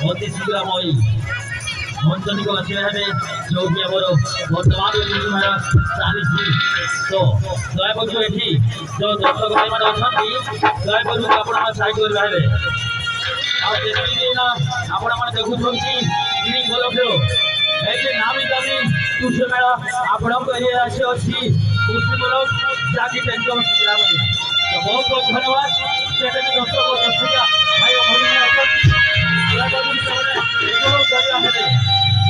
অতি শীঘ্র মঞ্চনিক আসিয়া হবে ଯେଉଁଠି ଆମର ବର୍ତ୍ତମାନ ଚାଲିଛି ତ ଦୟାକରି ଏଠି ଯେଉଁ ଦର୍ଶକ ଭାଇମାନେ ଅଛନ୍ତି ଦୟାକରି ଆପଣମାନେ ସାଇଡ୍ କରି ରହିବେ। ଆଉ ଯେତିକି ନା ଆପଣମାନେ ଦେଖୁଛନ୍ତି ଭଲ ଖେଳ ଏଠି ନାମି ଦାମୀ କୃଷି ମେଳା ଆପଣଙ୍କ ଏରିଆରେ ଆସି ଅଛି କୃଷିମୂଳକ ଯାହାକି ଟେନସନ୍ ପିଲାମାନେ ତ ବହୁତ ବହୁତ ଧନ୍ୟବାଦ। ସେଠି ଦର୍ଶକ ଦର୍ଶିକା ଭାଇ ଭଉଣୀ ଅଛନ୍ତି ଦୟାକରି ସେମାନେ ଉପଭୋଗ କରି ଆସିବେ।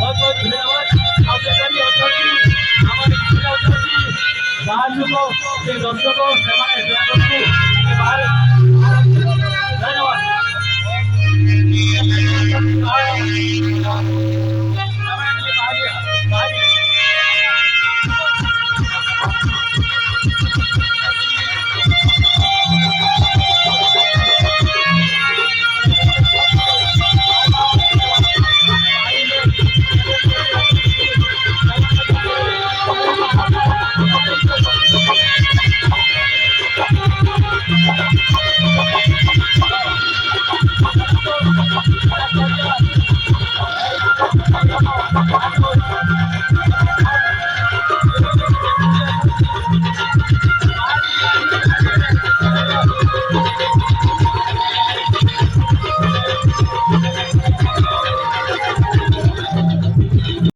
बहुत बहुत धन्यवाद। आप बेकारी अथॉरिटी हमारे जिला अथॉरिटी बाहर लोग के दर्शकों से हमारे ड्राइवर को बाहर धन्यवाद।